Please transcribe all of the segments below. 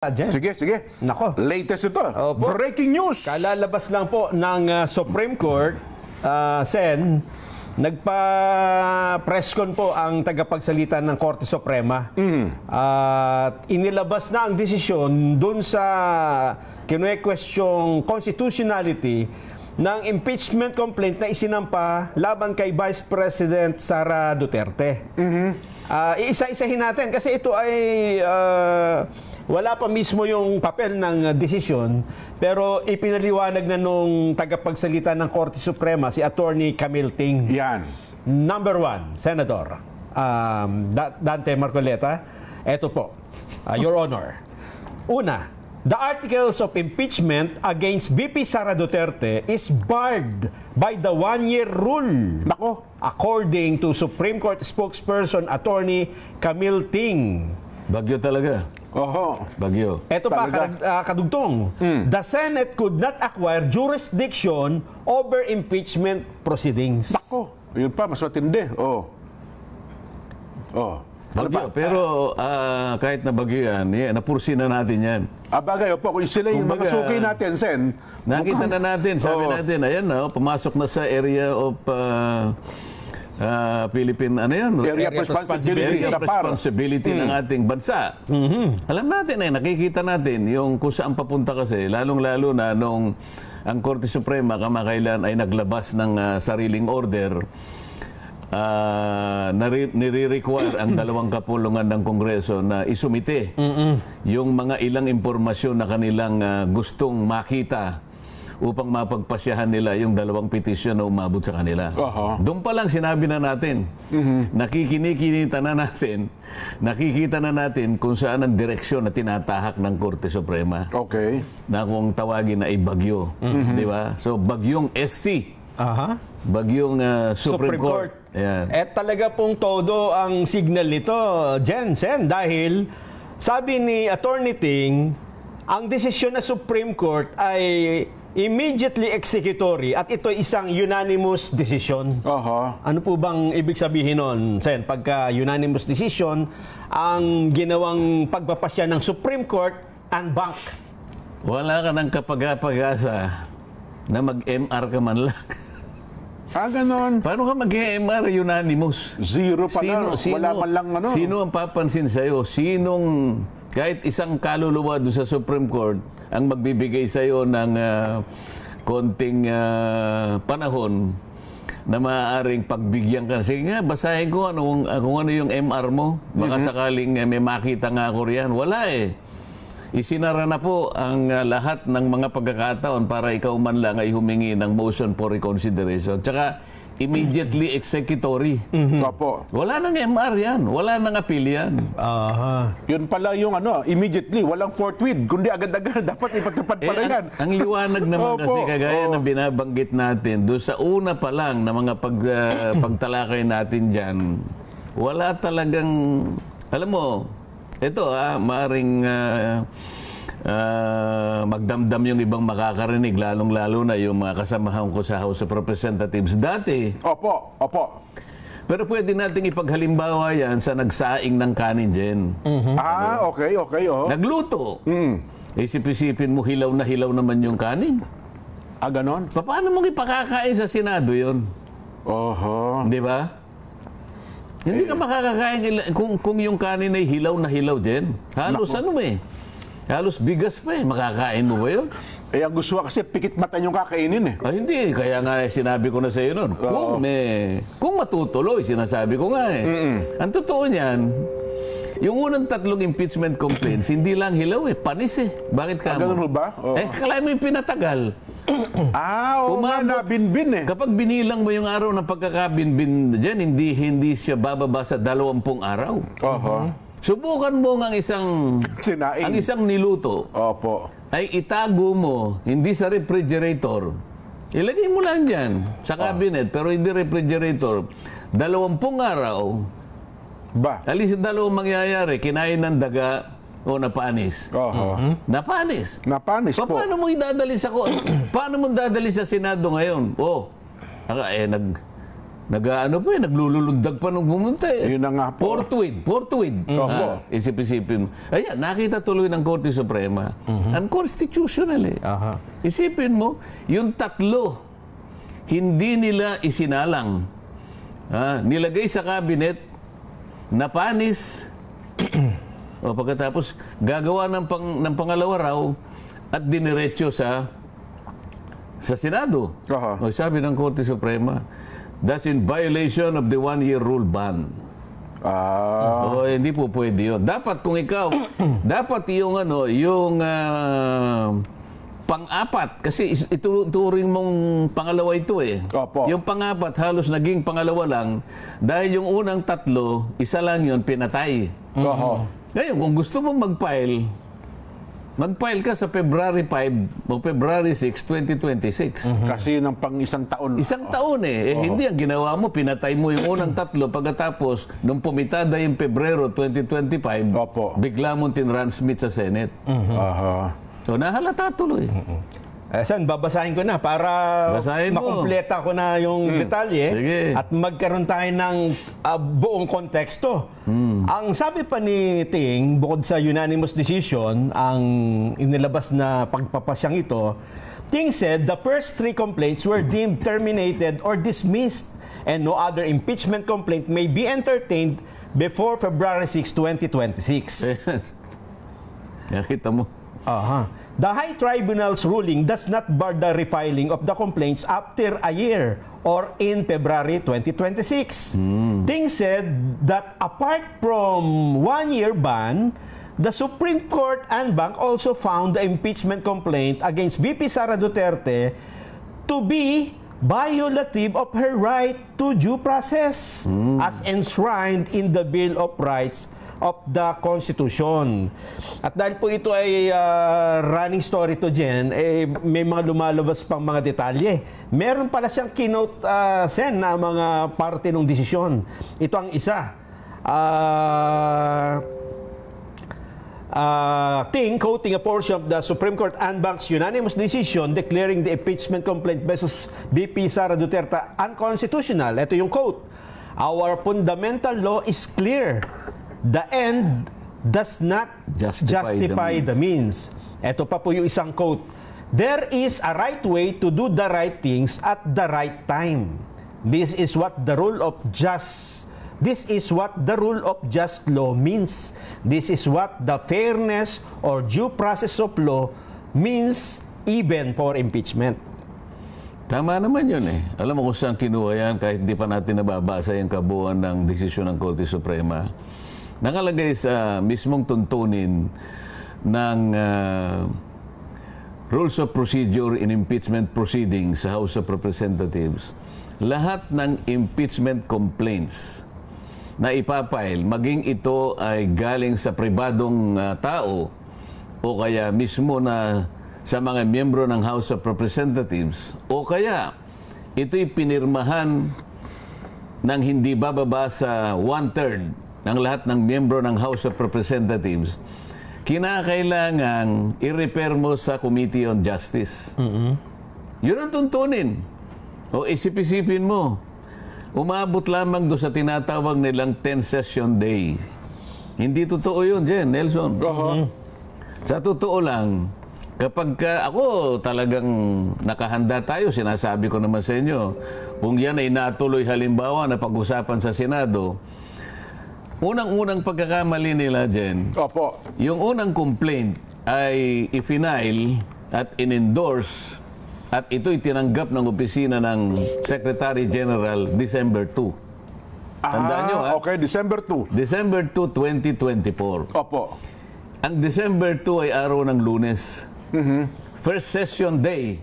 Jen. Sige, sige. Nako. Latest ito. Opo. Breaking news. Kalalabas lang po ng Supreme Court, Sen, nagpa-press con po ang tagapagsalita ng Korte Suprema. At inilabas na ang desisyon dun sa kinu-questioning constitutionality ng impeachment complaint na isinampa laban kay Vice President Sara Duterte. Iisa-isahin natin kasi ito ay wala pa mismo yung papel ng desisyon, pero ipinaliwanag na nung tagapagsalita ng Korte Suprema, si Attorney Camille Ting. Yan. Number 1, Senator Dante Marcoleta. Ito po, Your Honor. Una, the articles of impeachment against VP Sara Duterte is barred by the one-year rule. Nako. According to Supreme Court spokesperson Attorney Camille Ting. Bagyo talaga. Oho. Bagyo. Ito pa, kadugtong. The Senate could not acquire jurisdiction over impeachment proceedings. Nako. Yun pa, mas matindi. Oh. Bagyo. Pero kahit na bagyo yan, napursi na natin yan. Bagay, opo. Kung sila yung mga suki natin, Sen. Nakita na natin, sabi natin, ayan na, pumasok na sa area of Philippine, ano yan? Area of responsibility ng ating bansa. Alam natin nakikita natin yung kung saan papunta kasi, lalong-lalo na nung ang Korte Suprema kamakailan ay naglabas ng sariling order, nire-require ang dalawang kapulungan ng Kongreso na isumite yung mga ilang impormasyon na kanilang gustong makita upang mapagpasyahan nila yung dalawang petisyon na umabot sa kanila. Doon pa lang sinabi na natin, nakikita na natin kung saan ang direksyon na tinatahak ng Korte Suprema. Okay. Na kung tawagin na ay bagyo. Di ba? So, bagyong SC. Bagyong Supreme Court. Ayan. Talaga pong todo ang signal nito, Sen, dahil sabi ni Attorney Ting, ang desisyon ng Supreme Court ay immediately executory at ito isang unanimous decision. Ano po bang ibig sabihin nun, Sen? Pagka unanimous decision, ang ginawang pagpapasya ng Supreme Court unbank. Wala ka ng kapag-pag-asa na mag-MR ka man lang. Ganon. Paano ka mag-MR unanimous? Zero pa lang. Wala man lang ano. Sino ang papansin sa'yo? Sinong, kahit isang kaluluwa doon sa Supreme Court, ang magbibigay sa'yo ng konting panahon na maaaring pagbigyan ka. Sige nga, basahin ko kung ano yung MR mo. Baka sakaling may makita nga ako riyan. Wala eh. Isinara na po ang lahat ng mga pagkakataon para ikaw man lang ay humingi ng motion for reconsideration. Tsaka immediately executory. Wala nang MR yan. Wala nang appeal yan. Yun pala yung immediately. Walang forthwith. Kundi agad-agad. Dapat ipatupad pala yan. Ang liwanag naman kasi kagaya na binabanggit natin, doon sa una pa lang na mga pagtalakay natin dyan, wala talagang, alam mo, ito maaring magdamdam yung ibang makakarinig, lalong-lalo na yung mga kasamahan ko sa House of Representatives dati. Opo. Pero pwede nating ipaghalimbawa yan sa nagsaing ng kanin dyan. Okay. Nagluto. Isip-isipin mo, hilaw naman yung kanin. Ganon? Paano mong ipakakain sa Senado yun? Di ba? Hindi ka makakakain kung yung kanin ay hilaw dyan. Halos halos bigas pa makakain mo ba yun? Ang gusto kasi pikit mata yung kakainin Hindi, kaya nga sinabi ko na sa iyo nun. Kung matutuloy, sinasabi ko nga Ang totoo niyan, yung unang 3 impeachment complaints, hindi lang hilaw panis Bakit ka mo? Ganun ba? Kalahin mo yung pinatagal. Nabinbin Kapag binilang mo yung araw ng pagkakabinbin dyan, hindi siya bababa sa 20 araw. Subukan mo ang isang niluto. Ay itago mo, hindi sa refrigerator. Ilagay mo lang dyan sa cabinet, pero hindi refrigerator. 20 araw. Alis sa 2 mangyayari, kinain ng daga o napanis. Napanis po. Paano mo idadali sa Senado ngayon? naglululundag pa nung pumunta eh. Yun na nga po. Forthwith. Isip-isipin mo. Ayan, nakita tuloy ng Korte Suprema. Unconstitutional eh. Isipin mo, yung tatlo, hindi nila isinalang. Nilagay sa cabinet, napanis, o pagkatapos, gagawa ng pangalawa raw at diniretso sa Senado. O sabi ng Korte Suprema, that's in violation of the one-year rule ban. Hindi po pwede yun. Dapat kung ikaw, dapat yung pang-apat, kasi ituring mong pangalawa ito eh. Yung pang-apat halos naging pangalawa lang dahil yung unang tatlo, isa lang yun, pinatay. Ngayon, kung gusto mong mag-file ka sa February 5 o February 6, 2026. Kasi ng pang isang taon. Isang taon eh. Hindi ang ginawa mo, pinatay mo yung unang tatlo pagkatapos nung pumitada yung Pebrero 2025, bigla mong tinransmit sa Senate. So nahalata tuloy. Sen, babasahin ko na para makumpleta ko na yung detalye. Sige. At magkaroon tayo ng buong konteksto. Ang sabi pa ni Ting, bukod sa unanimous decision, ang inilabas na pagpapasyang ito, Ting said the first 3 complaints were deemed terminated or dismissed and no other impeachment complaint may be entertained before February 6, 2026. Nakita mo. The High Tribunal's ruling does not bar the refiling of the complaints after a year or in February 2026. Ting said that apart from 1-year ban, the Supreme Court en banc also found the impeachment complaint against VP Sara Duterte to be violative of her right to due process as enshrined in the Bill of Rights of the Constitution. At dahil po ito ay running story to Jen, may mga lumalabas pang mga detalye. Meron pala siyang keynote Sen na mga parte ng desisyon. Ito ang isa. Ting quoting a portion of the Supreme Court en banc's unanimous decision declaring the impeachment complaint versus VP Sara Duterte unconstitutional. Ito yung quote. Our fundamental law is clear. The end does not justify the means. Ito pa po yung isang quote. There is a right way to do the right things at the right time. This is what the rule of just law means. This is what the fairness or due process of law means even for impeachment. Tama naman yun eh. Alam mo kung saan kinuha yan kahit di pa natin nababasa yung kabuuan ng desisyon ng Korte Suprema. Nakalagay sa mismong tuntunin ng Rules of Procedure in Impeachment Proceedings sa House of Representatives, lahat ng impeachment complaints na ipapile, maging ito ay galing sa pribadong tao o kaya mismo na sa mga miyembro ng House of Representatives o kaya ito'y pinirmahan ng hindi bababa sa 1/3 ng lahat ng miyembro ng House of Representatives, kinakailangan i-refer mo sa Committee on Justice. Yun ang tuntunin. O isip-isipin mo, umabot lamang doon sa tinatawag nilang 10-session day. Hindi totoo yun, Jen, Nelson. Sa totoo lang, kapag ako talagang nakahanda tayo, sinasabi ko naman sa inyo, kung yan ay natuloy halimbawa na pag-usapan sa Senado, unang-unang pagkakamali nila, Jen, yung unang complaint ay i-file at in-endorse at ito'y tinanggap ng opisina ng Secretary General December 2. Tandaan nyo, ha? Okay, December 2. December 2, 2024. Ang December 2 ay araw ng Lunes. First session day.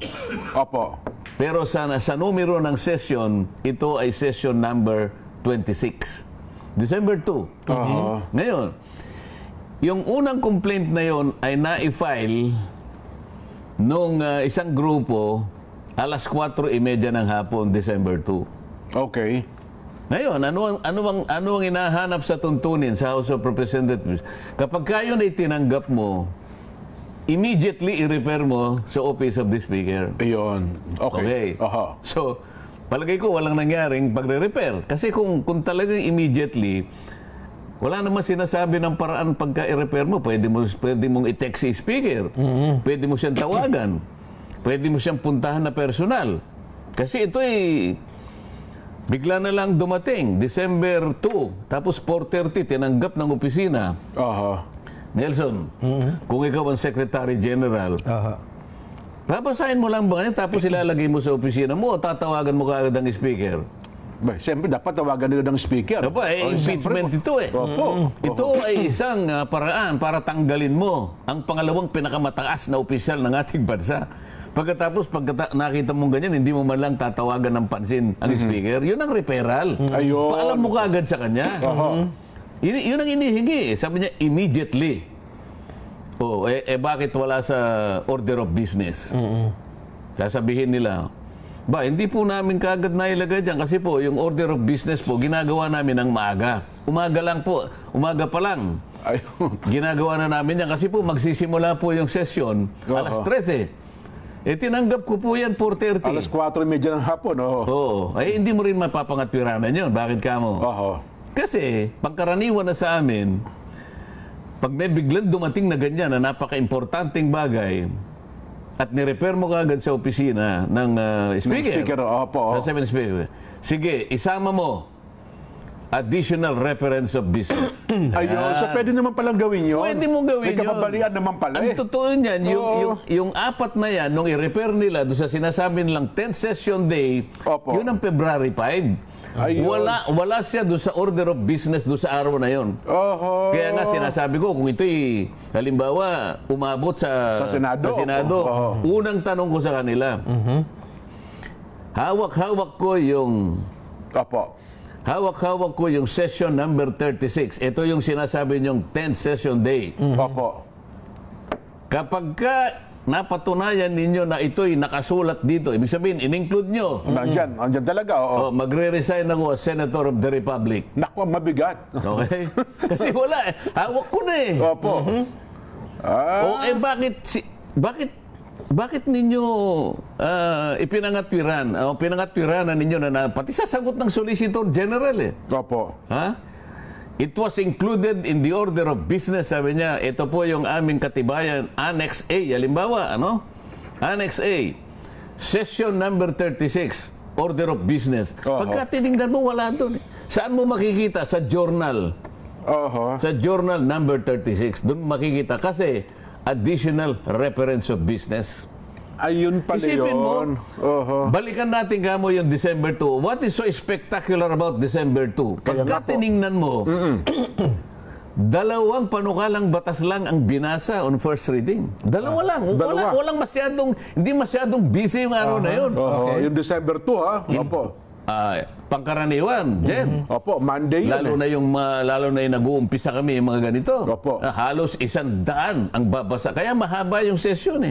Pero sa numero ng session, ito ay session number 26. December 2. Ngayon, yung unang complaint na yon ay na-file nung isang grupo alas 4:30 ng hapon, December 2. Ngayon, ano ang hinahanap sa tuntunin sa House of Representatives? Kapag kayo na itinanggap mo, immediately i-refer mo sa Office of the Speaker. Okay. So, palagay ko walang nangyaring pagre-repair. Kasi kung talagang immediately, wala naman sinasabi ng paraan pagka i-repair mo. Pwede mong i-text si speaker. Pwede mo siyang tawagan. Pwede mo siyang puntahan na personal. Kasi ito bigla na lang dumating, December 2, tapos 4:30, tinanggap ng opisina. Nelson, kung ikaw ang Secretary General, babasahin mo lang ba yan, tapos ilalagay mo sa opisina mo, o tatawagan mo kaagad ang speaker? Siyempre, dapat tawagan nila ng speaker. Impeachment ito Ito ay isang paraan para tanggalin mo ang pangalawang pinakamataas na opisyal ng ating bansa. Pagkatapos, nakita mong ganyan, hindi mo man lang tatawagan ng pansin ang speaker, yun ang referral. Paalam mo kaagad sa kanya. Yun ang inihingi. Sabi niya, immediately. Bakit wala sa order of business? Sasabihin nila, hindi po namin kaagad nailagay dyan kasi po, yung order of business po, ginagawa namin ng maaga. Umaga lang po. Umaga pa lang. Ginagawa na namin yan kasi po, magsisimula po yung session alas 13. Tinanggap ko po yan 4:30. Alas 4:30 ng hapon, hindi mo rin mapapangatwiranan yun. Bakit ka mo? Kasi, pangkaraniwan na sa amin, pag may biglang dumating na ganyan na napaka-importanting bagay, at nirepair mo kaagad sa opisina ng speaker. Sabi ng speaker, sige, isama mo additional reference of business. So pwede naman palang gawin yun. Pwede mo gawin yun. May kababalian naman pala. Ang totoo niyan, yung apat na yan, nung i-repair nila doon sa sinasabi nilang 10th session day, yun ang February 5. Wala siya doon sa order of business doon sa araw na yun. Kaya nga sinasabi ko, kung ito'y halimbawa umabot sa Senado, unang tanong ko sa kanila, hawak-hawak ko yung hawak-hawak ko yung session number 36. Ito yung sinasabi niyong 10th session day. Kapag napatunayan ninyo na ito'y nakasulat dito, ibig sabihin, in-include nyo. Andyan talaga, magre-resign ako as Senator of the Republic. Naku, mabigat. Okay? Kasi wala hawak ko na bakit ninyo pinangatwiran ninyo na pati sasagot ng Solicitor General It was included in the order of business, sabi niya. Ito po yung aming katibayan, Annex A. Halimbawa, Annex A, Session number 36, Order of Business. Pagka tinignan mo, wala doon. Saan mo makikita? Sa journal. Sa journal number 36. Doon makikita kasi additional reference of business. Ayun pala Isipin yun. Balikan natin kamo yung December 2. What is so spectacular about December 2? Pagka tiningnan mo, dalawang panukalang batas lang ang binasa on first reading. Dalawa lang. Walang hindi masyadong busy yung araw na yun. Yung December 2, pangkaraniwan, Jen. Monday yun. Lalo na yung nag-uumpisa kami yung mga ganito. Halos 100 ang babasa. Kaya mahaba yung session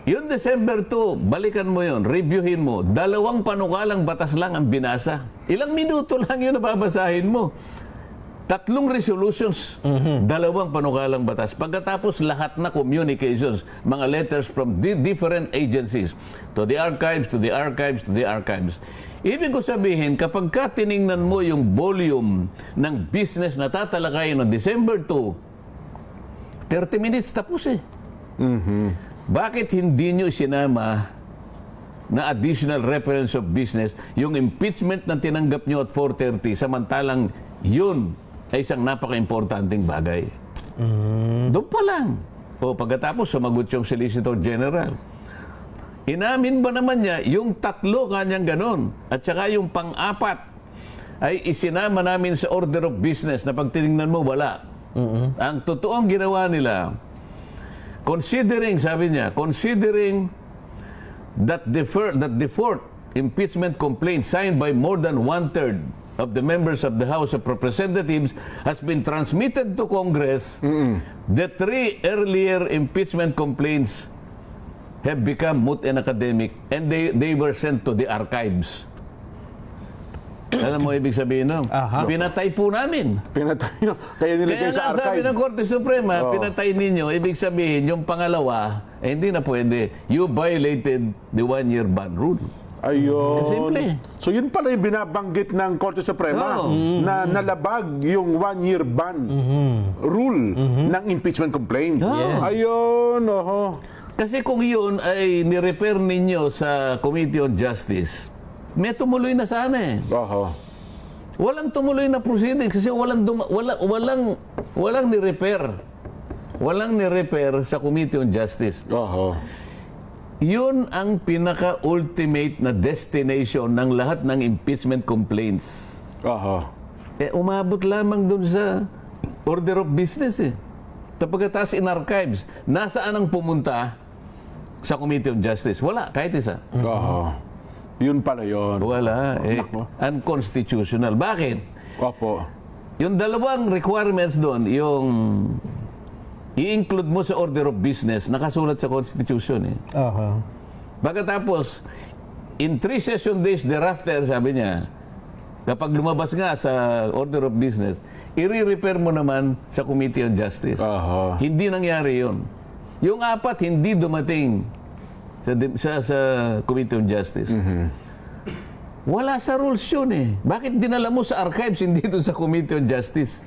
Yung December 2, balikan mo yun, reviewin mo. Dalawang panukalang batas lang ang binasa. Ilang minuto lang yun na babasahin mo. 3 resolutions, 2 panukalang batas. Pagkatapos lahat na communications, mga letters from different agencies, to the archives, to the archives, to the archives. Ibig ko sabihin, kapag ka tiningnan mo yung volume ng business na tatalakayin no December 2, 30 minutes tapos Bakit hindi nyo isinama na additional reference of business yung impeachment na tinanggap nyo at 4:30 samantalang yun ay isang napaka-importanting bagay? Doon pa lang. Pagkatapos sumagot yung Solicitor General. Inamin ba naman niya yung 3 kanyang ganon at saka yung pang-4 ay isinama namin sa order of business na pag tinignan mo wala. Ang totoong ginawa nila, considering that the fourth impeachment complaint signed by more than 1/3 of the members of the House of Representatives has been transmitted to Congress, the 3 earlier impeachment complaints have become moot and academic and they were sent to the archives. Alam mo ibig sabihin no? Pinatay po namin. Pinatay nyo. Kaya nilagay sa archive. Kaya sabi ng Korte Suprema, pinatay ninyo. Ibig sabihin, yung pangalawa, hindi na pwede. You violated the 1-year ban rule. Ayun. Simple. So yun pala yung binabanggit ng Korte Suprema na nalabag yung 1-year ban rule ng impeachment complaint. Ayun, oho. Kasi kung yun ay nirepair ninyo sa Committee on Justice, may tumuloy na sana eh. Oho. Walang tumuloy na proceedings kasi walang ni-repair. Walang ni-repair sa Committee on Justice. Oho. Yun ang pinaka-ultimate na destination ng lahat ng impeachment complaints. Oho. Umabot lamang dun sa order of business eh. Pagkatapos in archives, nasaan ang pumunta sa Committee on Justice? Wala, kahit isa. Oho. Yun pala yun. Wala. Unconstitutional. Bakit? Opo. Yung dalawang requirements doon, yung i-include mo sa order of business, nakasulat sa Constitution eh. Pagkatapos, in 3 session days thereafter, sabi niya, kapag lumabas nga sa order of business, i-repair mo naman sa Committee on Justice. Hindi nangyari yun. Yung 4, hindi dumating sa Committee on Justice. Wala sa rules yun eh. Bakit dinala mo sa archives, hindi doon sa Committee on Justice?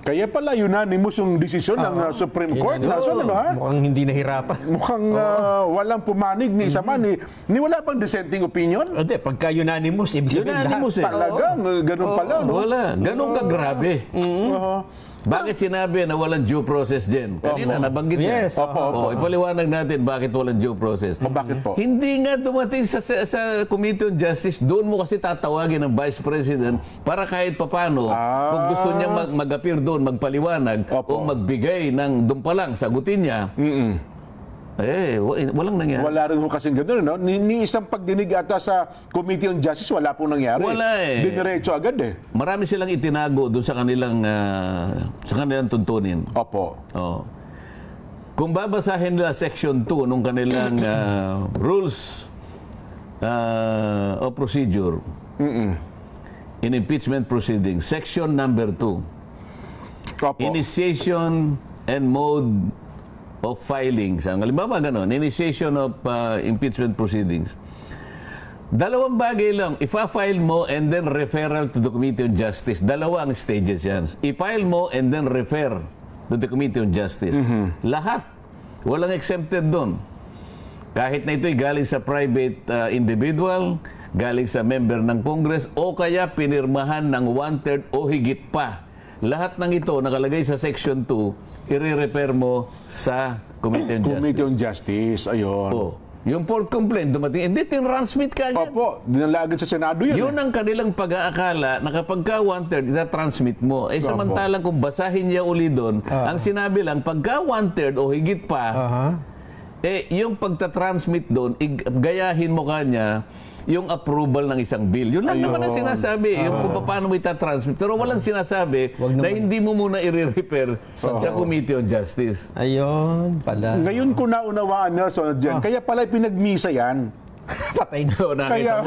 Kaya pala unanimous yung desisyon ng Supreme Court. Mukhang hindi nahirapan. Mukhang walang pumanig ni isa man. Ni wala pang dissenting opinion. Hindi, pagka unanimous, ibig sabihin Unanimous lahat. Talagang, ganun pala. No? Wala. Ganun ka grabe. Bakit sinabi na walang due process dyan? Kanina, nabanggit niya. Yes. Ipaliwanag natin bakit walang due process. Bakit po? Hindi nga dumating sa Committee on Justice, doon mo kasi tatawagin ng Vice President para kahit papano, kung gusto niya mag-appear doon, magpaliwanag, o magbigay ng doon pa lang, sagutin niya, walang nangyari. Wala rin kasing gano'n, no? Ni isang pagdinig ata sa Committee on Justice, wala pong nangyari. Wala eh. Diniretso agad eh. Marami silang itinago doon sa kanilang tuntunin. Opo. Kung babasahin nila Section 2 nung kanilang Rules of Procedure in Impeachment Proceedings, Section number 2, Opo. Initiation and Mode of Filings. Ang halimbawa ganun, Initiation of Impeachment Proceedings. Dalawang bagay lang, ipa-file mo and then referral to the Committee on Justice. Dalawa ang stages yan. I-file mo and then refer to the Committee on Justice. Lahat. Walang exempted doon. Kahit na ito'y galing sa private individual, galing sa member ng Congress, o kaya pinirmahan ng 1/3 o higit pa. Lahat ng ito nakalagay sa Section 2, i-repair mo sa Committee on Justice. Committee on Justice, ayun. Yung port complaint dumating, hindi, tin-transmit ka agad. Opo, dinala agad sa Senado yun. Yun ang kanilang pag-aakala na kapag ka 1/3, ita-transmit mo. Samantalang kung basahin niya uli doon, ang sinabi lang, pagka 1/3 o higit pa, yung pagta-transmit doon, gayahin mo kanya yung approval ng isang bill. Yun lang naman ang sinasabi, yung kung paano mo ita-transmit. Pero walang sinasabi na hindi mo muna i-repair sa Committee on Justice. Ayun pala. Ngayon ko naunawaan, Nelson, dyan. Kaya pala pinagmisa yan. Patay na. Kaya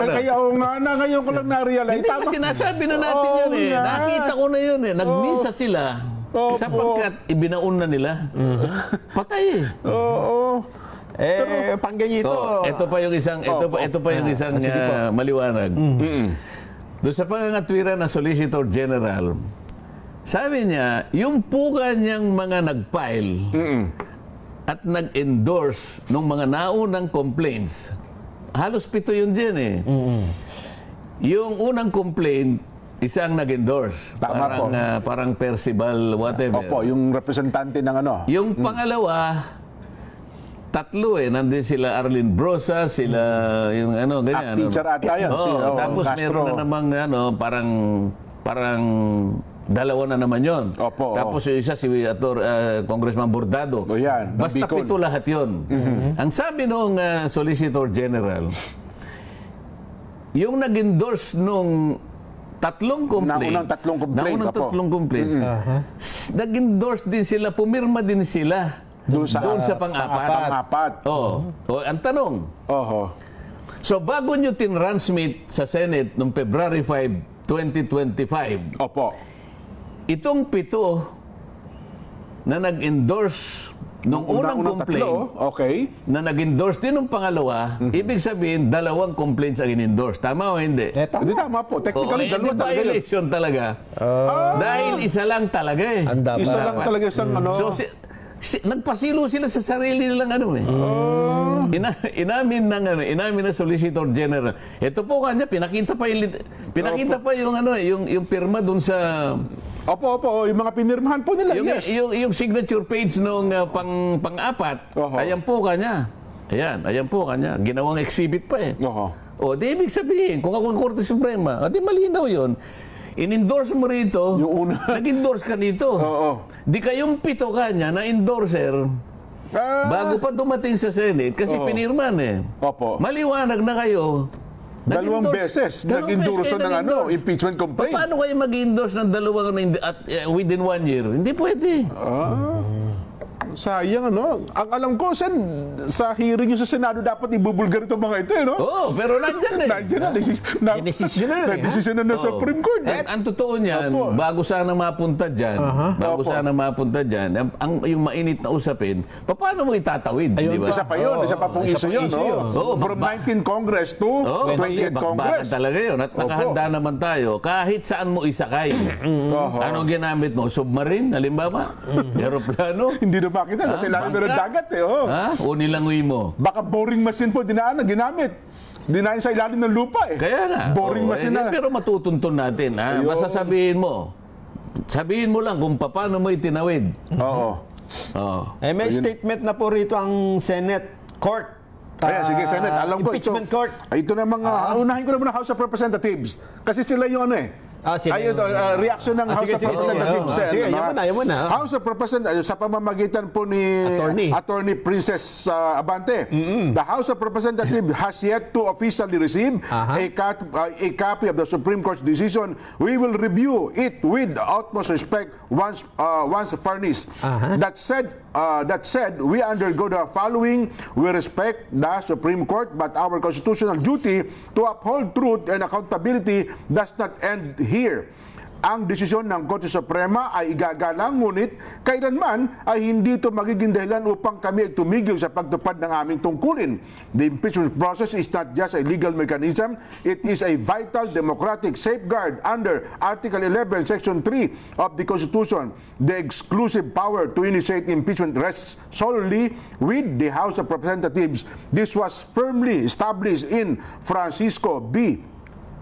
nga ngayon ko lang na-realize. Hindi ba sinasabi na natin yun eh. Nakita ko na yun eh. Nagmisa sila. Sapagkat ibinaon na nila. Patay eh. Pangganyito. Ito pa yung isang maliwanag. Doon sa pangangatwiran ng Solicitor General, sabi niya, yung puka niyang mga nag-file at nag-endorse ng mga naunang complaints, halos 7 yun dyan eh. Yung unang complaint, isang nag-endorse. Parang Percival, whatever. Opo, yung representante ng ano. Yung pangalawa, 3 nandun sila Arlene Brosa, sila yung ganyan. Teacher ata yan. Tapos meron na namang parang 2 na naman yon. Opo. Tapos yung isa si Congressman Bordado. Yan, basta 7 lahat yon. Ang sabi nung Solicitor General, yung nag-endorse nung 3 complaints. Naunang tatlong complaints. Nag-endorse din sila, pumirma din sila. Doon sa pang-apat. Ang tanong. So bago nyo tinransmit sa Senate noong February 5, 2025, Opo. itong 7 na nag-endorse nung unang complaint, okay, na nag-endorse din ng pangalawa, ibig sabihin, dalawang complaints ang in-endorse. Tama o hindi? Hindi tama po. Technically, dalawa talaga yun. Violation talaga. Dahil isa lang talaga eh. Isa lang talaga isang ano. So, nagpasilo sila sa sarili nilang ano eh. Inamin ng Solicitor General. Ito po kanya, pinakita pa yung pirma dun sa... Opo, yung mga pinirmahan po nila, yes. Yung signature page nung pang-apat, ayan po kanya. Ayan po kanya. Ginawang exhibit pa eh. O, di ibig sabihin, kung ako ang Korte Suprema, di malinaw yun. In-endorse mo rito, nag-endorse ka nito. Di kayong pito kanya na endorser, bago pa dumating sa Senate, kasi pinirman eh. Maliwanag na kayo. Dalawang beses nag-endorse ng impeachment complaint. Paano kayo mag-endorse ng dalawang within 1 year? Hindi pwede. Sayang, ano? Ang alam ko, sa hearing yung sa Senado, dapat ibubulgar itong mga ito, no? Oo, pero nandyan eh. Nandyan na. Desisyon na ng Supreme Court. Ang totoo niyan, bago sana mapunta dyan, yung mainit na usapin, paano mo itatawid? Di ba? Isa pa yun, isa pa pong issue yun, no? From 19 Congress to 20th Congress. Talaga yun. At nakahanda naman tayo, kahit saan mo isakay. Anong ginamit mo? Submarine, halimbawa? Aeroplano? Hindi na makita kasi ilalim na ng dagat eh. O nilangoy mo? Baka boring machine po ginamit. Dinahin sa ilalim ng lupa eh. Kaya nga. Boring machine na. Pero matutuntun natin. Basta sabihin mo. Sabihin mo lang kung paano mo itinawid. May statement na po rito ang Senate Court. Sige, Senate. Alam ko Impeachment Court. Ito na mga, unahin ko na muna House of Representatives. Kasi sila yung reaction ng House of Representatives. House of Representatives sa pamamagitan po ni Attorney Princess Abante. The House of Representatives has yet to officially receive a copy of the Supreme Court's decision. We will review it with utmost respect once furnished. That said, we undergo the following. We respect the Supreme Court, but our constitutional duty to uphold truth and accountability does not end here. Ang desisyon ng Korte Suprema ay igagalang, ngunit kailanman ay hindi ito magiging dahilan upang kami ay tumigil sa pagtupad ng aming tungkulin. The impeachment process is not just a legal mechanism, it is a vital democratic safeguard under Article 11, Section 3 of the Constitution. The exclusive power to initiate impeachment rests solely with the House of Representatives. This was firmly established in Francisco B.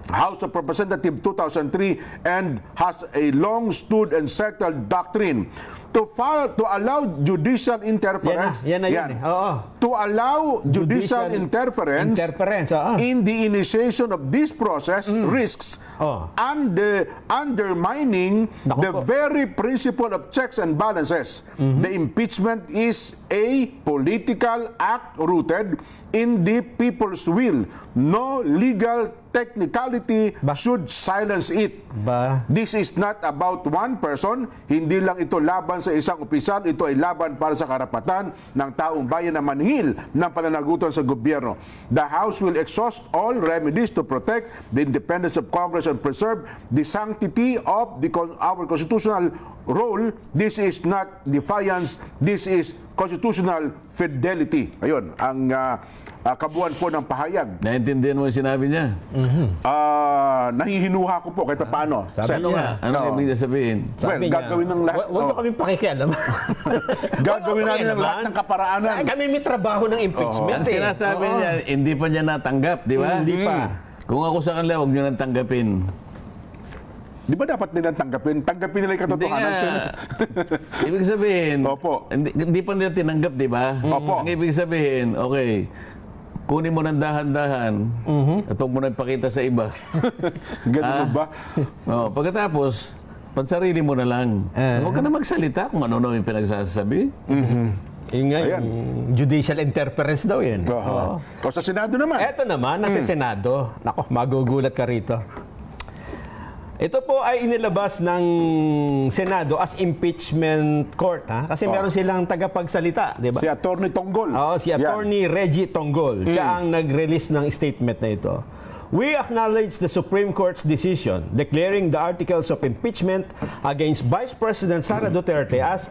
House of Representatives 2003 and has a long stood and settled doctrine to allow judicial interference. To allow judicial interference in the initiation of this process risks undermining the very principle of checks and balances. The impeachment is a political act rooted in the people's will. No legal technicality should silence it. This is not about one person. Hindi lang ito laban sa isang opisyal. Ito ay laban para sa karapatan ng taong bayan na manhil ng pananagutan sa gobyerno. The House will exhaust all remedies to protect the independence of Congress and preserve the sanctity of our constitutional role. This is not defiance. This is constitutional fidelity. Ayun, ang kabuuan po ng pahayag. Naintindihan mo yung sinabi niya? Nahihinuha ko po kahit paano. Ano ibig sabihin? Gagawin ng lahat. Huwag nyo kami pakikialam. Gagawin namin ng lahat ng kaparaanan. Kami may trabaho ng impeachment. Ang sinasabi niya, hindi pa niya natanggap, di ba? Hindi pa. Kung ako sa kanila, huwag nyo nang tanggapin. Di ba dapat nilang tanggapin? Tanggapin nila yung katotohanan. Ibig sabihin, hindi pa nila tinanggap, di ba? Ang ibig sabihin, okay, kunin mo ng dahan-dahan at huwag mo na ipakita sa iba. Ganun ba? Pagkatapos, pansarili mo na lang. Huwag ka na magsalita kung ano yung pinagsasabi. Yung judicial interference daw yun. O sa Senado naman? Eto naman, nasa Senado. Nako, magugulat ka rito. Ito po ay inilabas ng Senado as impeachment court, Kasi meron silang tagapagsalita, di ba? Si Attorney Tonggol. Si Attorney Reggie Tonggol. Siya ang nag-release ng statement na ito. We acknowledge the Supreme Court's decision declaring the articles of impeachment against Vice President Sara Duterte as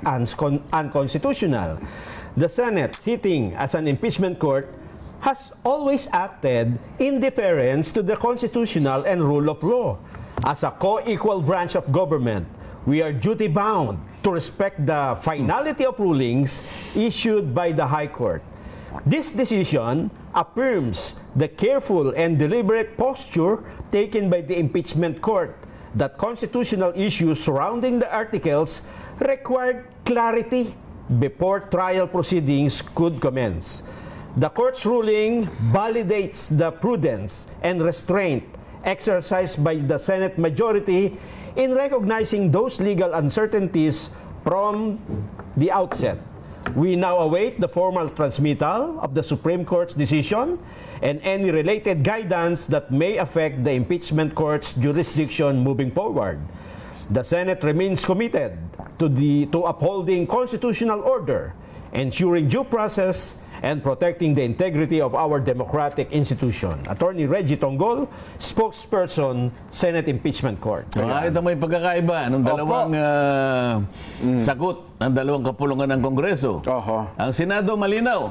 unconstitutional. the Senate, sitting as an impeachment court, has always acted in deference to the constitutional and rule of law. As a co-equal branch of government, we are duty-bound to respect the finality of rulings issued by the High Court. This decision affirms the careful and deliberate posture taken by the impeachment court that constitutional issues surrounding the articles required clarity before trial proceedings could commence. The court's ruling validates the prudence and restraint exercised by the Senate majority in recognizing those legal uncertainties from the outset. We now await the formal transmittal of the Supreme Court's decision and any related guidance that may affect the impeachment court's jurisdiction moving forward. The Senate remains committed to upholding constitutional order, ensuring due process, and protecting the integrity of our democratic institution. Attorney Reggie Tonggol, spokesperson, Senate Impeachment Court. Ito may pagkakaiba ng dalawang sagot ng dalawang kapulungan ng Kongreso. Ang Senado malinaw.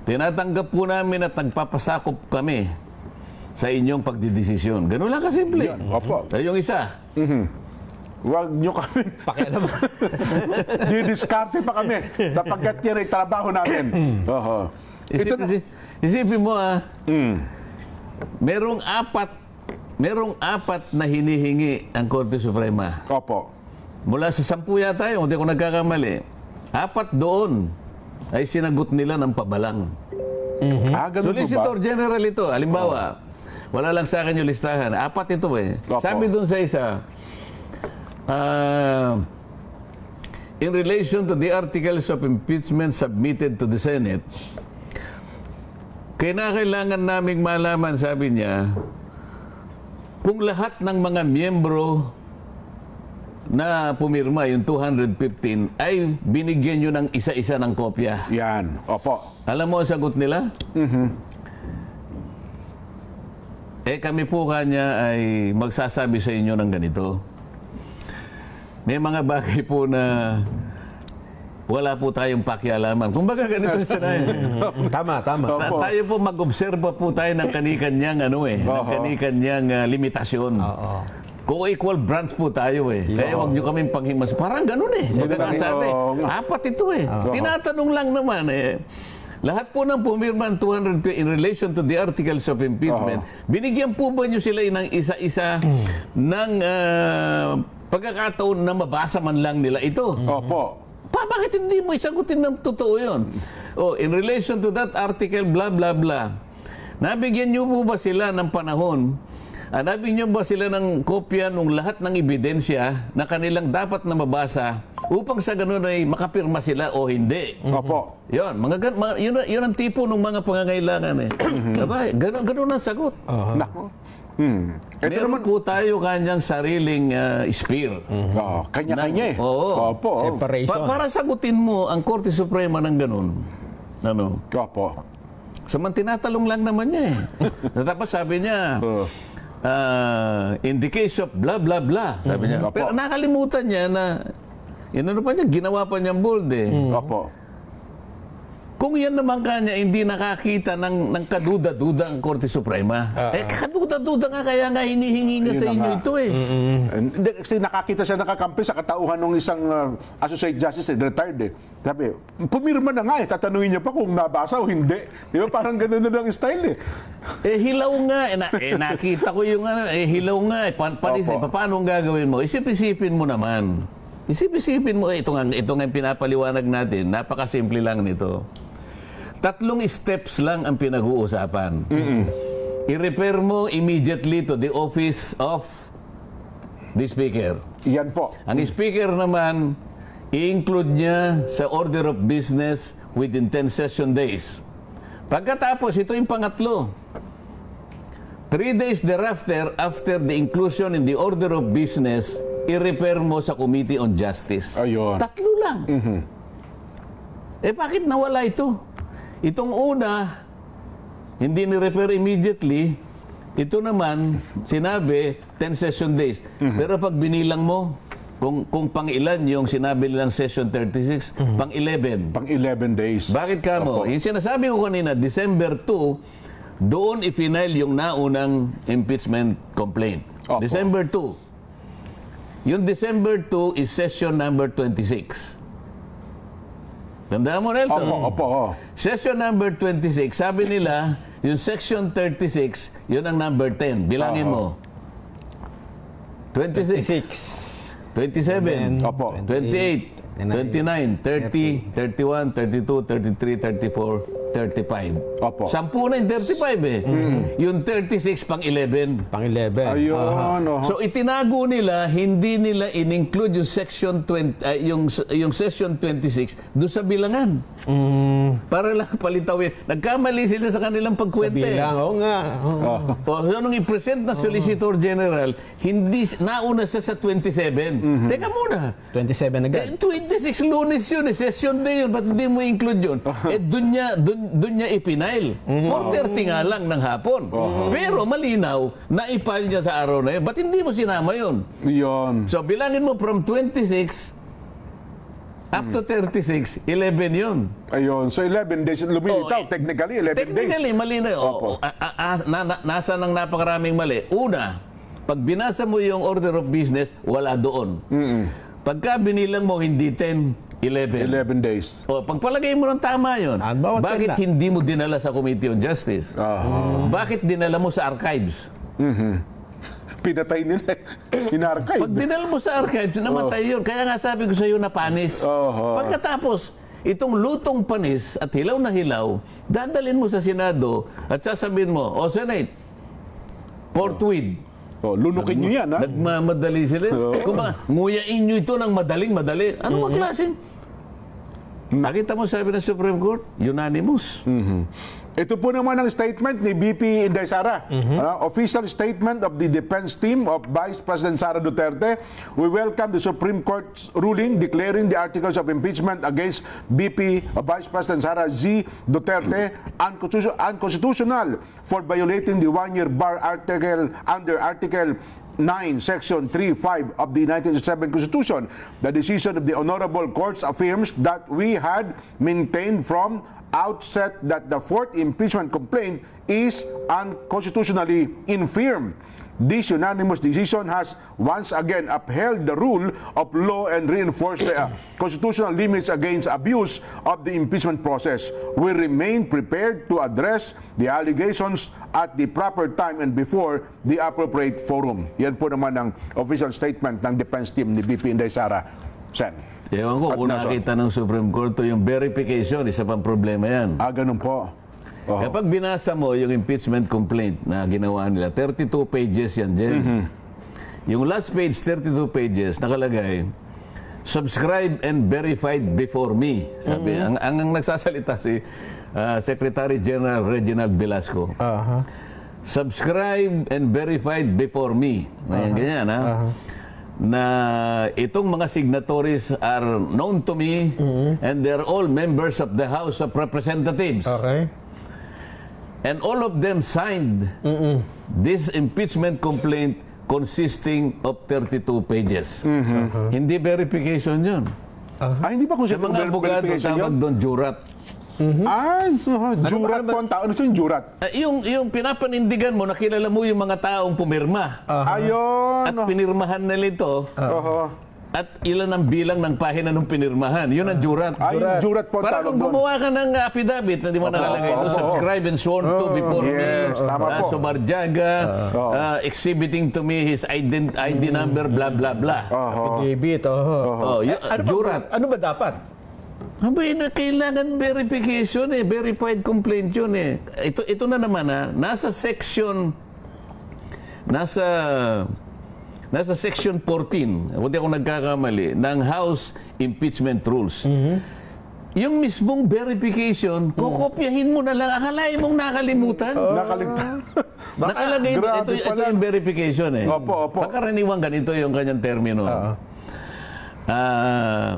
Tinatanggap po namin at nagpapasakop kami sa inyong pagdidesisyon. Ganun lang kasimple. Sa yung isa. Huwag nyo kami pakialaman. Didiskarte pa kami sapagkat yan ay trabaho namin. Isipin mo merong apat na hinihingi ang Korte Suprema. Mula sa 10 yata yun, hindi ko nagkakamali. 4 doon ay sinagot nila ng pabalang. Solicitor General ito. Halimbawa, wala lang sa akin yung listahan. 4 ito eh. Sabi doon sa isa, in relation to the articles of impeachment submitted to the Senate, kailangan naming malaman, sabi niya, kung lahat ng mga miyembro na pumirma, yung 215, ay binigyan nyo ng isa-isa ng kopya. Yan. Alam mo ang sagot nila? Kami po kanya ay magsasabi sa inyo ng ganito. May mga bagay po na wala po tayong pakialaman. Kung baga ganito yung sinayin. Tama. Tayo po mag-obserba po tayo ng kani-kanyang ng kani-kanyang limitasyon. Co-equal branch po tayo eh. Kaya wag nyo kaming panghimas. Parang ganun eh. Sabi, 4 ito eh. Tinatanong lang naman eh. Lahat po ng pumirma ng 200 in relation to the articles of impeachment, binigyan po ba nyo sila ng isa-isa ng pagkakataon na mabasa man lang nila ito? Bakit hindi mo isagutin ng totoo yun? In relation to that article, blah, blah, blah. Nabigyan nyo po ba sila ng panahon? Nabigyan nyo ba sila ng kopya ng lahat ng ebidensya na kanilang dapat na mabasa upang sa ganun ay makapirma sila o hindi? Yun, yun ang tipo ng mga pangangailangan eh. Ganun ang sagot. Meron po tayo kanyang sariling sphere. Kanya-kanya eh. Separation. Para sagutin mo ang Korte Suprema ng ganun. Saman tinatalong lang naman niya eh. Tapos sabi niya, in the case of blah blah blah, sabi niya. Pero nakalimutan niya na, ginawa pa niyang bold eh. Kung yan naman kanya hindi nakakita ng kaduda-duda ang Korte Suprema, kaduda-duda nga kaya nga hinihingi nga sa inyo ito eh. Kasi nakakita siya nakakampi sa katauhan ng isang Associate Justice, retired eh. Sabi, pumirma na nga eh, tatanungin niya pa kung nabasa o hindi. Di ba parang ganun na lang style eh. Hilaw nga. Nakita ko yung hilaw nga eh. Paano ang gagawin mo? Isip-isipin mo naman. Isip-isipin mo, ito nga yung pinapaliwanag natin. Napakasimple lang nito. 3 steps lang ang pinag-uusapan. I-refer mo immediately to the office of the Speaker. Yan po. Ang Speaker naman, i-include niya sa order of business within 10 session days. Pagkatapos, ito yung pangatlo. 3 days thereafter, after the inclusion in the order of business, i-refer mo sa Committee on Justice. 3 lang. Bakit nawala ito? Itong una, hindi ni-refer immediately. Ito naman, sinabi, 10 session days. Pero pag binilang mo, kung pang-ilan yung sinabi nilang Session 36, pang-11. Pang-11 days. Bakit ka mo? Yung sinasabi ko kanina, December 2, doon i-final yung naunang impeachment complaint. December 2. Yung December 2 is Session number 26. Tandaan mo, Nelson? Opo. Session number 26, sabi nila, yung Section 36, yun ang number 10. Bilangin mo. 26. 27, 28, 29, 30, 31, 32, 33, 34, 35. Opo. 10 na yung 35 eh. Yung 36 pang 11. Pang 11. Ayun. So itinago nila, hindi nila in-include yung section 20, yung session 26 doon sa bilangan. Para lang palitawin. Nagkamali sila sa kanilang pagkwenta. Sa bilang, oo nga. So nung i-present na Solicitor General, hindi nauna siya sa 27. Teka muna. 27 agad. 26 Lunes yun, session day yun. Ba't hindi mo include yun? Doon niya ipinail. 4:30 nga lang ng hapon. Pero malinaw, na-file niya sa araw na yun. Ba't hindi mo sinama yun? Yun. So bilangin mo from 26 up to 36, 11 yun. Ayun. So 11 days. Lumilitaw. Technically, 11 days. Technically, mali na yun. Nasa ng napakaraming mali. Una, pag binasa mo yung order of business, wala doon. Pagka binilang mo, hindi 10, 11. 11 days. Pagpalagay mo ng tama yun, bakit hindi mo dinala sa Committee on Justice? Bakit dinala mo sa archives? Pinatay nila. In-archive. Pag dinala mo sa archives, namatay yun. Kaya nga sabi ko sa iyo na panis. Pagkatapos, itong lutong panis at hilaw na hilaw, dadalhin mo sa Senado at sasabihin mo, Senate, forthwith. Lunukin nyo yan, ha? Nagmamadali sila. Kung ba, nguyain nyo ito ng madaling-madali. Ano mga klaseng? Nakita mo sabi ng Supreme Court? Unanimous. Ito po naman ang statement ni BP Inday Sara. Official statement of the defense team of Vice President Sara Duterte. We welcome the Supreme Court's ruling declaring the articles of impeachment against VP Vice President Sara Z. Duterte unconstitutional for violating the one-year bar article under Article 9, Section 3.5 of the 1987 Constitution. The decision of the Honorable Courts affirms that we had maintained from outset that the fourth impeachment complaint is unconstitutionally infirm. This unanimous decision has once again upheld the rule of law and reinforced the constitutional limits against abuse of the impeachment process. We remain prepared to address the allegations at the proper time and before the appropriate forum. Yan po naman ang official statement ng defense team ni BP Inday Sara. Sen. Ewan ko, kung nakita ng Supreme Court yung verification, isa pang problema yan. Ganun po. Kapag binasa mo yung impeachment complaint na ginawa nila, 32 pages yan dyan. Yung last page, 32 pages, nakalagay, subscribed and verified before me. Sabi, ang nagsasalita si Secretary General Reginald Velasco. Subscribed and verified before me. Ganyan, ha? Na itong mga signatories are known to me and they're all members of the House of Representatives. Okay. And all of them signed this impeachment complaint consisting of 32 pages. Hindi verification yun. Hindi ba kung sa mga abogado tawag doon jurat. Jurat po ang tao. Ano yung jurat? Yung pinapanindigan mo, nakilala mo yung mga taong pumirma. Ayun. At pinirmahan nila ito. At ilan ang bilang ng pahina ng pinirmahan. Yun ang jurat. Jurat po para kung gumawa ka ng affidavit na di mo nakalagay ito, subscribe and sworn to before me, Subarjaga, exhibiting to me his ID number, blah, blah, blah. Affidavit, jurat. Ano ba dapat? Kailangan verification verified complaint yun Ito na naman nasa section section 14, kung di ako nagkakamali, ng House Impeachment Rules. Yung mismong verification, kukopyahin mo na lang. Akalain mong nakalimutan. Nakalagay ito yung verification Opo. Pagkaraniwang ganito yung kanyang termino.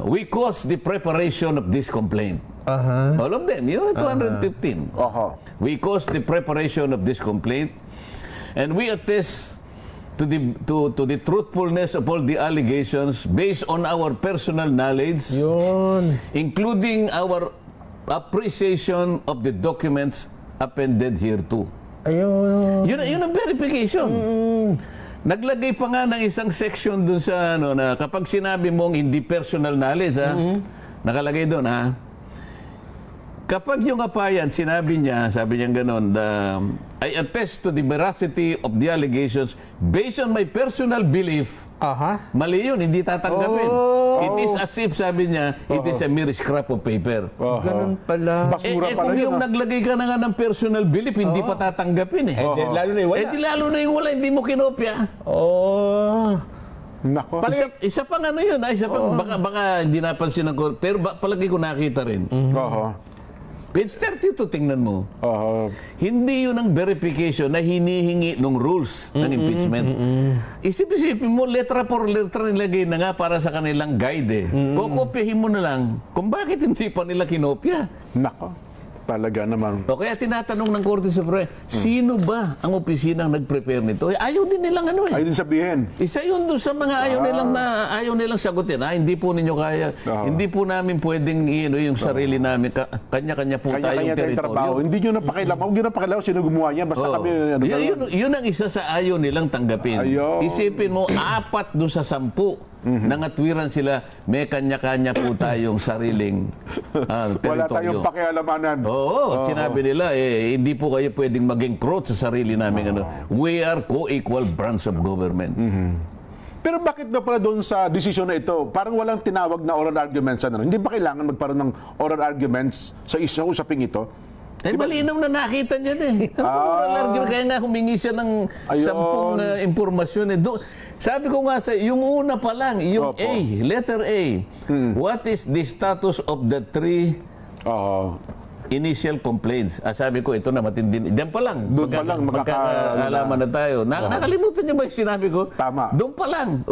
We caused the preparation of this complaint. All of them, 215. We caused the preparation of this complaint and we attest to the truthfulness of all the allegations based on our personal knowledge, including our appreciation of the documents appended hereto. Yun ang verification. Naglagay pa nga ng isang section dun sa ano na kapag sinabi mong hindi personal knowledge, nakalagay doon, kapag yung apayan, sabi niya gano'n, I attest to the veracity of the allegations based on my personal belief. Mali yun, hindi tatanggapin. It is as if, sabi niya, it is a mere scrap of paper. Ganun pala. Basura pala kung yun, yung naglagay ka na nga ng personal belief, hindi pa tatanggapin eh. Lalo na yung wala. Lalo na yung wala, hindi mo kinopya. Nako. Isa pang ano yun, isa pang, baka hindi napansin ako, pero palagi ko nakita rin. Page 32, tingnan mo. Hindi yun ang verification na hinihingi ng rules ng impeachment. Isip-isipin mo, letra por letra nilagay na nga para sa kanilang guide. Kokopyahin mo na lang kung bakit hindi pa nila kinopya. Nako. Talaga naman. O kaya tinatanong ng Korte Suprema, sino ba ang opisinang nag-prepare nito? Ayaw din nilang ano eh. Ayaw din sabihin. Isa yun doon sa mga ayaw nilang sagutin. Hindi po ninyo kaya. Hindi po namin pwedeng yung sarili namin. Kanya-kanya po tayong teritoryo. Hindi nyo napakilaman. Huwag nyo napakilaman sino gumawa niya. Basta kami... Yun ang isa sa ayaw nilang tanggapin. Isipin mo, 4 doon sa 10. Nangatwiran sila, may kanya-kanya po tayong sariling teritoryo. Wala tayong pakialamanan. Sinabi nila, hindi po kayo pwedeng mag-encroach sa sarili namin. We are co-equal branch of government. Pero bakit na pala doon sa desisyon na ito, parang walang tinawag na oral arguments? Hindi ba kailangan magkaroon ng oral arguments sa isang usaping ito? Malinaw na nakita niya oral argument? Kaya nga humingi siya ng 10 impormasyon. Sabi ko nga sa yung una pa lang, yung A, letter A. What is the status of the 3 initial complaints? Sabi ko, ito na matindi. Diyan pa lang. Doon pa lang. Magkakaalaman na tayo. Nakalimutan niyo ba yung sinabi ko? Tama. Doon pa lang.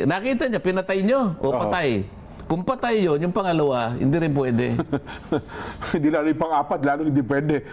Nakita niya, pinatay niyo o patay. Kung patay yun, yung pangalawa, hindi rin pwede. Hindi lalo yung pang-4, lalo hindi pwede.